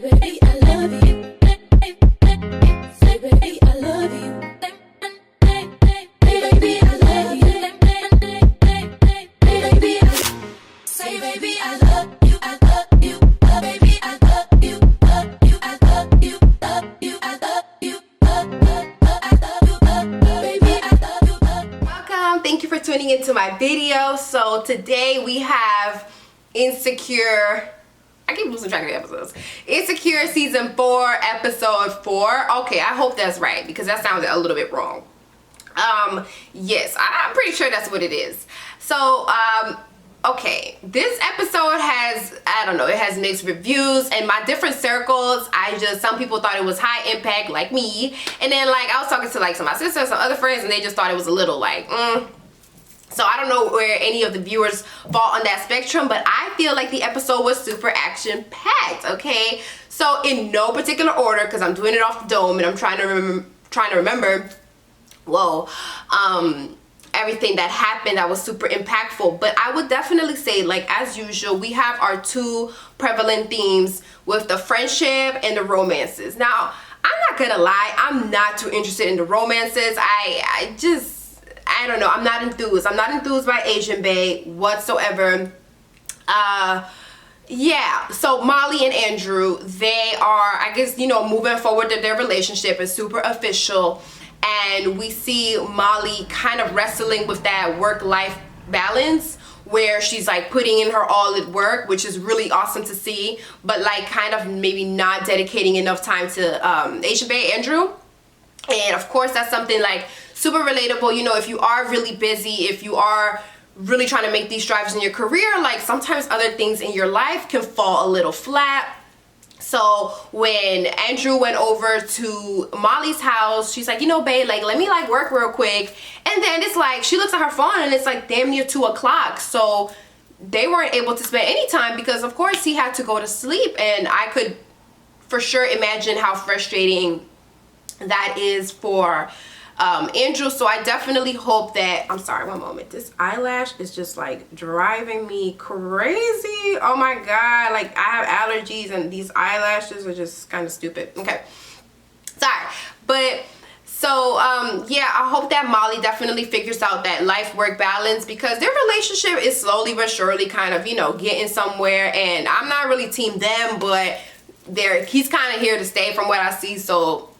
baby, I love you. Say, baby, I love you. Hey, baby, I love you. Hey, baby, say, baby, I love you. I love you. Baby, I love you. Love you. I love you. Love you. I love you. I love you. Baby, I love you. Welcome. Thank you for tuning into my video. So today we have Insecure. I keep losing track of the episodes. Insecure season 4, episode 4. Okay, I hope that's right because that sounded a little bit wrong. Yes, I'm pretty sure that's what it is. So, okay, this episode has, I don't know, it has mixed reviews. And my different circles, some people thought it was high impact like me. And then like I was talking to like some of my sisters, some other friends, and they just thought it was a little like, So I don't know where any of the viewers fall on that spectrum, but I feel like the episode was super action-packed, okay? So in no particular order, because I'm doing it off the dome and I'm trying to remember, everything that happened that was super impactful. But I would definitely say, like as usual, we have our two prevalent themes with the friendship and the romances. Now, I'm not gonna lie, I'm not too interested in the romances. I don't know, I'm not enthused. I'm not enthused by Asian Bae whatsoever. Yeah, so Molly and Andrew, they are, I guess, you know, moving forward to their relationship is super official. And we see Molly kind of wrestling with that work-life balance where she's like putting in her all at work, which is really awesome to see, but like kind of maybe not dedicating enough time to Asian Bae Andrew. And of course, that's something like super relatable. You know, if you are really busy, if you are really trying to make these strides in your career, like sometimes other things in your life can fall a little flat. So when Andrew went over to Molly's house, she's like, you know, babe, like let me like work real quick. And then it's like she looks at her phone and it's like damn near 2 o'clock. So they weren't able to spend any time because of course he had to go to sleep. And I could for sure imagine how frustrating that is for Andrew. So I definitely hope that, I'm sorry, one moment, this eyelash is just like driving me crazy. Oh my god, like I have allergies and these eyelashes are just kind of stupid. Okay, sorry. But so yeah, I hope that Molly definitely figures out that life-work balance because their relationship is slowly but surely kind of, you know, getting somewhere. And I'm not really team them, but he's kind of here to stay from what I see. So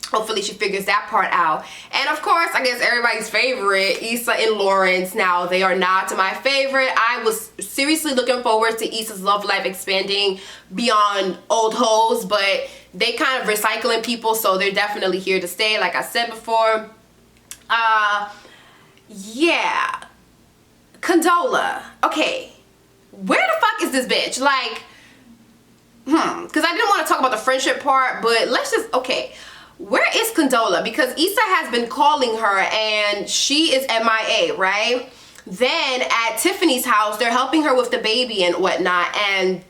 hopefully she figures that part out. And of course, I guess everybody's favorite, Issa and Lawrence. Now, they are not my favorite. I was seriously looking forward to Issa's love life expanding beyond old hoes, but they kind of recycling people, so they're definitely here to stay, like I said before. Yeah. Condola. Okay. Where the fuck is this bitch? Like, because I didn't want to talk about the friendship part, but let's just, okay. Where is Condola? Because Issa has been calling her and she is MIA, right? Then at Tiffany's house, they're helping her with the baby and whatnot, and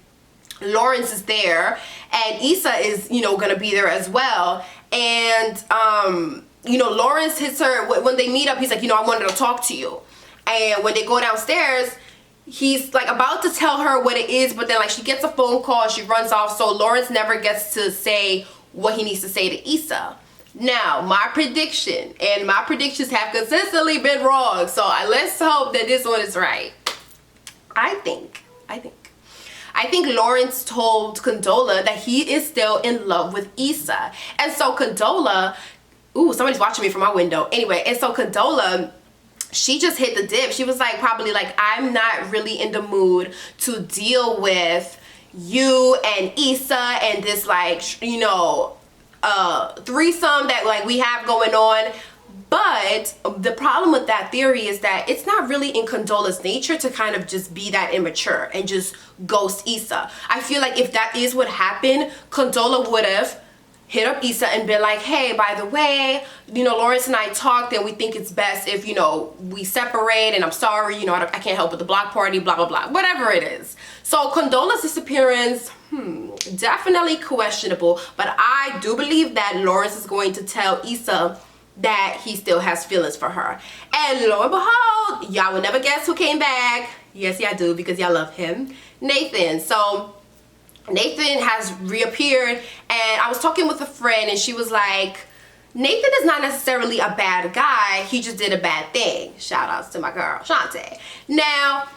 Lawrence is there, and Issa is, you know, gonna be there as well. And you know, Lawrence hits her when they meet up. He's like, you know, I wanted to talk to you. And when they go downstairs, he's like about to tell her what it is, but then like she gets a phone call, she runs off. So Lawrence never gets to say what he needs to say to Issa. Now, my prediction, and my predictions have consistently been wrong, so let's hope that this one is right. I think Lawrence told Condola that he is still in love with Issa. And so Condola, ooh, somebody's watching me from my window. Anyway, and so Condola, she just hit the dip. She was like, probably like, I'm not really in the mood to deal with you and Issa and this like, you know, threesome that like we have going on. But the problem with that theory is that it's not really in Condola's nature to kind of just be that immature and just ghost Issa. I feel like if that is what happened, Condola would have hit up Issa and been like, hey, by the way, you know, Lawrence and I talked and we think it's best if, you know, we separate, and I'm sorry, you know, I can't help with the block party, blah, blah, blah, whatever it is. So Condola's disappearance, definitely questionable, but I do believe that Lawrence is going to tell Issa that he still has feelings for her. And lo and behold, y'all will never guess who came back. Yes, y'all do, because y'all love him. Nathan. So Nathan has reappeared, and I was talking with a friend, and she was like, Nathan is not necessarily a bad guy, he just did a bad thing. Shout outs to my girl, Shantae. Now,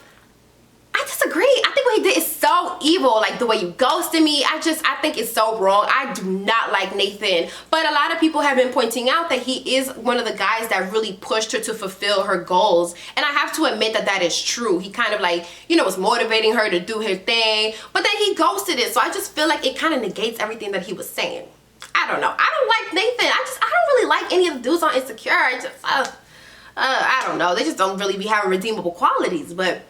I disagree. I think what he did is so evil. Like the way you ghosted me, I think it's so wrong. I do not like Nathan. But a lot of people have been pointing out that he is one of the guys that really pushed her to fulfill her goals. And I have to admit that that is true. He kind of like, you know, was motivating her to do her thing. But then he ghosted it. So I just feel like it kind of negates everything that he was saying. I don't know. I don't like Nathan. I don't really like any of the dudes on Insecure. I don't know. They just don't really be having redeemable qualities. But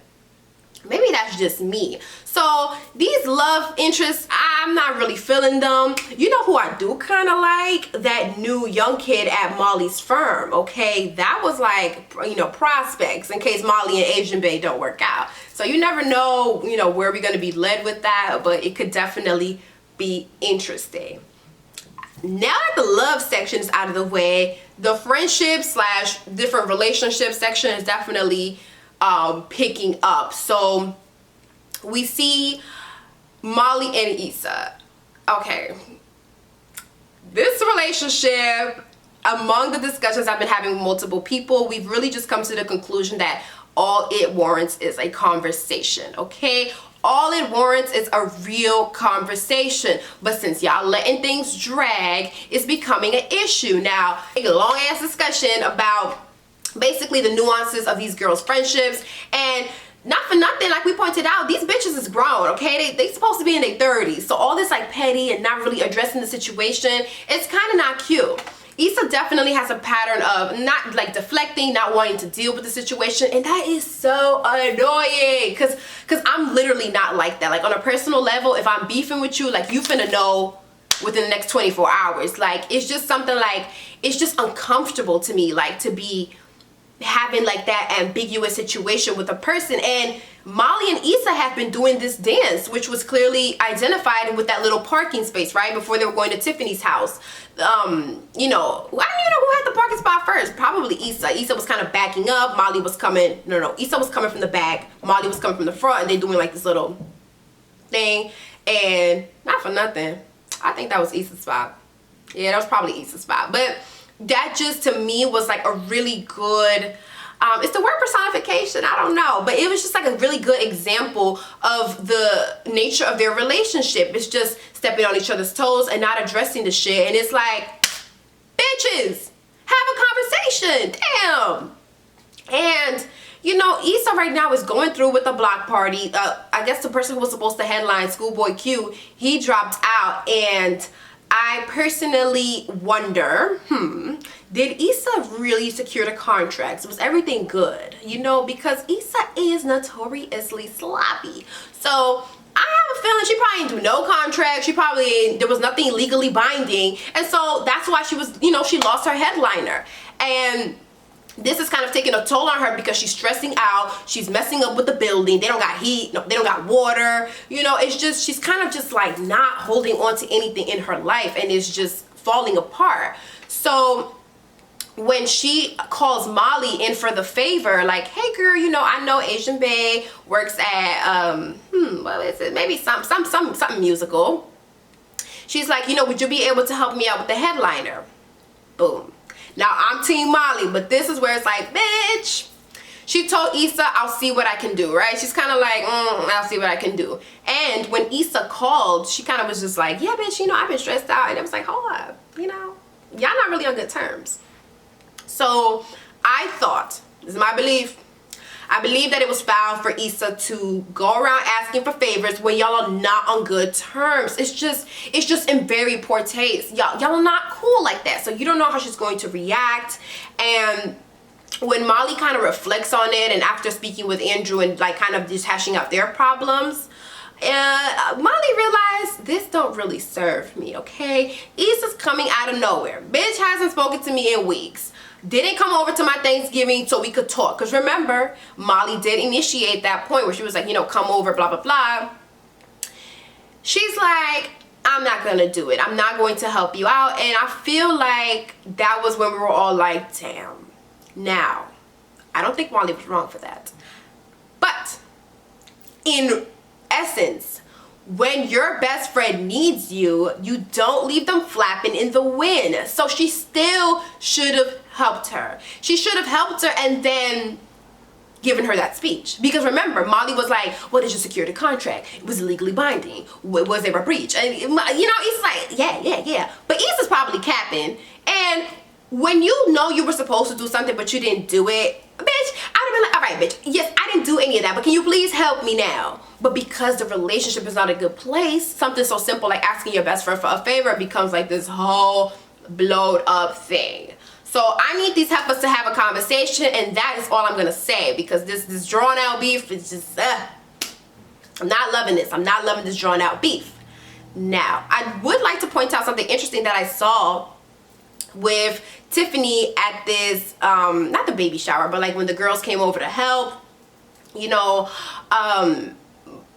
maybe that's just me. So these love interests, I'm not really feeling them. You know who I do kind of like? That new young kid at Molly's firm, okay? That was like, you know, prospects in case Molly and Asian Bae don't work out. So you never know, you know, where we're going to be led with that, but it could definitely be interesting. Now that the love section is out of the way, the friendship / different relationship section is definitely picking up. So we see Molly and Issa. Okay, this relationship, among the discussions I've been having with multiple people, we've really just come to the conclusion that all it warrants is a conversation. Okay, all it warrants is a real conversation. But since y'all letting things drag, it's becoming an issue. Now, a long ass discussion about basically the nuances of these girls' friendships, and not for nothing, like we pointed out, these bitches is grown, okay? They supposed to be in their 30s, so all this like petty and not really addressing the situation, it's kind of not cute. Issa definitely has a pattern of not like deflecting, not wanting to deal with the situation, and that is so annoying because I'm literally not like that. Like on a personal level, if I'm beefing with you, like you finna know within the next 24 hours. Like it's just something like, it's just uncomfortable to me, like to be having like that ambiguous situation with a person. And Molly and Issa have been doing this dance, which was clearly identified with that little parking space right before they were going to Tiffany's house. You know, I don't even know who had the parking spot first. Probably Issa. Issa was kind of backing up. Molly was coming, no, Issa was coming from the back, Molly was coming from the front, and they doing like this little thing. And not for nothing, I think that was Issa's spot. Yeah, that was probably Issa's spot. But that just to me was like a really good, it's the word personification, I don't know, but it was just like a really good example of the nature of their relationship. It's just stepping on each other's toes and not addressing the shit. And it's like, bitches, have a conversation, damn. And you know, Issa right now is going through with the block party. I guess the person who was supposed to headline, Schoolboy Q, he dropped out. And I personally wonder, did Issa really secure the contracts? Was everything good? You know, because Issa is notoriously sloppy. So I have a feeling she probably didn't do no contract. There was nothing legally binding. And so that's why she was, you know, she lost her headliner. And this is kind of taking a toll on her because she's stressing out. She's messing up with the building. They don't got heat. No, they don't got water. You know, it's just, she's kind of just like not holding on to anything in her life, and it's just falling apart. So when she calls Molly in for the favor, like, hey girl, you know, I know Asian Bae works at, what is it? Maybe something musical. She's like, you know, would you be able to help me out with the headliner? Boom. Now, I'm Team Molly, but this is where it's like, bitch. She told Issa, I'll see what I can do, right? She's kind of like, I'll see what I can do. And when Issa called, she kind of was just like, yeah, bitch, you know, I've been stressed out. And it was like, hold up, you know, y'all not really on good terms. So I thought, this is my belief, I believe that it was foul for Issa to go around asking for favors when y'all are not on good terms. It's just in very poor taste. Y'all are not cool like that. So you don't know how she's going to react. And when Molly kind of reflects on it, and after speaking with Andrew and like kind of just hashing out their problems, Molly realized this don't really serve me, okay? Issa's coming out of nowhere. Bitch hasn't spoken to me in weeks. Didn't come over to my Thanksgiving so we could talk. Because remember, Molly did initiate that point where she was like, you know, come over, blah, blah, blah. She's like, I'm not going to do it. I'm not going to help you out. And I feel like that was when we were all like, damn. Now, I don't think Molly was wrong for that. But in essence, when your best friend needs you, you don't leave them flapping in the wind. So she still should have helped her. She should have helped her and then given her that speech. Because remember, Molly was like, what is your security contract? It was legally binding. Was there a breach? And you know, Issa's like, yeah. But Issa's probably capping. And when you know you were supposed to do something but you didn't do it, bitch, I'd have been like, all right, bitch, yes, I didn't do any of that, but can you please help me now? But because the relationship is not a good place, something so simple like asking your best friend for a favor becomes like this whole blowed up thing. So I need these heifers to have a conversation, and that is all I'm gonna say, because this drawn out beef is just, I'm not loving this. I'm not loving this drawn out beef. Now, I would like to point out something interesting that I saw with Tiffany at this, not the baby shower, but like when the girls came over to help, you know,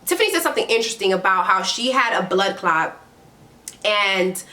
Tiffany said something interesting about how she had a blood clot, and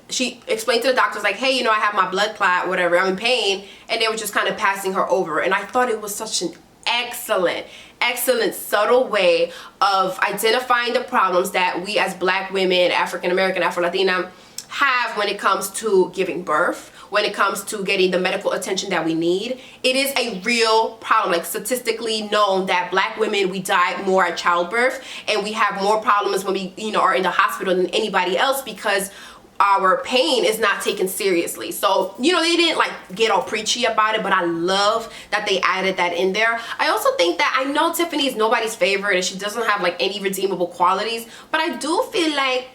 she explained to the doctors like, hey, you know, I have my blood clot, whatever, I'm in pain, and they were just kind of passing her over. And I thought it was such an excellent subtle way of identifying the problems that we as Black women, African American, Afro-Latina have when it comes to giving birth, when it comes to getting the medical attention that we need. It is a real problem, like statistically known that Black women, we die more at childbirth, and we have more problems when we, you know, are in the hospital than anybody else, because our pain is not taken seriously. So, you know, they didn't like get all preachy about it, but I love that they added that in there. I also think that, I know Tiffany is nobody's favorite and she doesn't have like any redeemable qualities, but I do feel like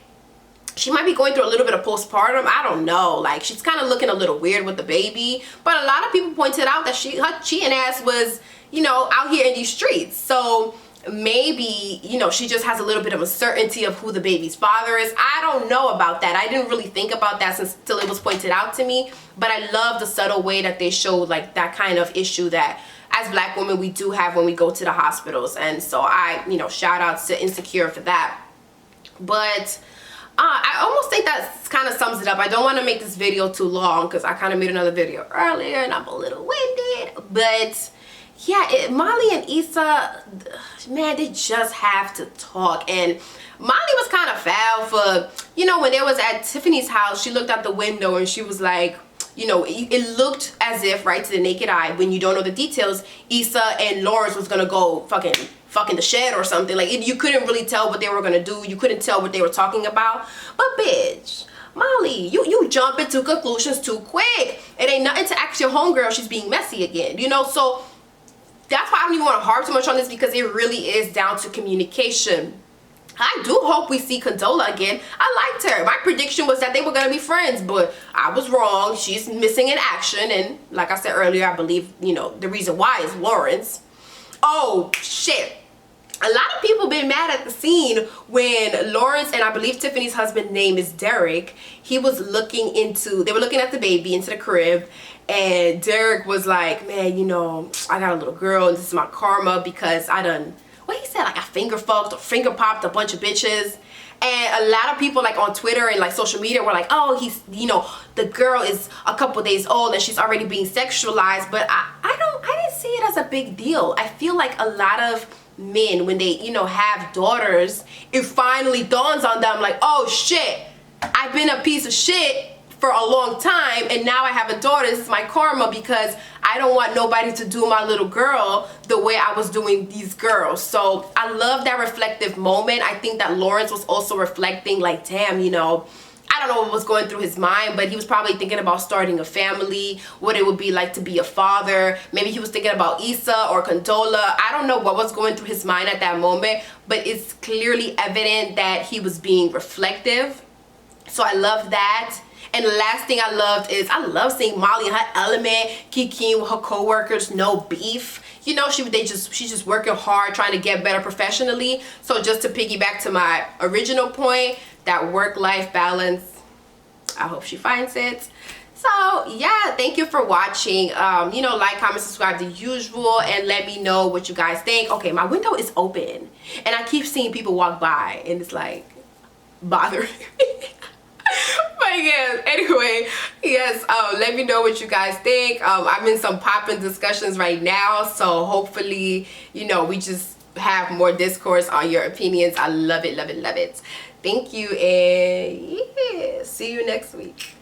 she might be going through a little bit of postpartum. I don't know, like she's kind of looking a little weird with the baby, but a lot of people pointed out that her cheating ass was, you know, out here in these streets. So maybe, you know, she just has a little bit of uncertainty of who the baby's father is. I don't know about that. I didn't really think about that till it was pointed out to me, but I love the subtle way that they showed like that kind of issue that as Black women we do have when we go to the hospitals. And so I, you know, shout outs to Insecure for that. But I almost think that kind of sums it up. I don't want to make this video too long because I kind of made another video earlier and I'm a little winded. But yeah, Molly and Issa, man, they just have to talk. And Molly was kind of foul for, you know, when they was at Tiffany's house, she looked out the window and she was like, you know, it looked as if, right, to the naked eye, when you don't know the details, Issa and Lawrence was gonna go fucking the shed or something. Like, you couldn't really tell what they were gonna do. You couldn't tell what they were talking about. But bitch, Molly, you jump into conclusions too quick. It ain't nothing to ask your homegirl she's being messy again, you know? So that's why I don't even want to harp too much on this, because it really is down to communication. I do hope we see Condola again. I liked her. My prediction was that they were going to be friends, but I was wrong. She's missing in action, and like I said earlier, I believe, you know, the reason why is Lawrence. Oh, shit. A lot of people been mad at the scene when Lawrence and I believe Tiffany's husband's name is Derek. They were looking at the baby into the crib, and Derek was like, man, you know, I got a little girl and this is my karma because I done, what he said, like I finger fucked or finger popped a bunch of bitches. And a lot of people like on Twitter and like social media were like, oh, he's, you know, the girl is a couple days old and she's already being sexualized. But I didn't see it as a big deal. I feel like a lot of men, when they, you know, have daughters, it finally dawns on them like, oh shit, I've been a piece of shit for a long time and now I have a daughter. This is my karma because I don't want nobody to do my little girl the way I was doing these girls. So I love that reflective moment. I think that Lawrence was also reflecting like, damn, you know, I don't know what was going through his mind, but he was probably thinking about starting a family, what it would be like to be a father. Maybe he was thinking about Issa or Condola. I don't know what was going through his mind at that moment, but it's clearly evident that he was being reflective. So I love that. And the last thing I loved is I love seeing Molly in her element, kikiing with her coworkers, no beef. You know, she's just working hard, trying to get better professionally. So just to piggyback to my original point, that work-life balance, I hope she finds it. So yeah, thank you for watching. You know, like, comment, subscribe, the usual, and let me know what you guys think. Okay, my window is open and I keep seeing people walk by and it's like bothering me. But yes, anyway, yes, let me know what you guys think. I'm in some popping discussions right now, so hopefully, you know, we just have more discourse on your opinions. I love it, love it, love it. Thank you, and yeah, see you next week.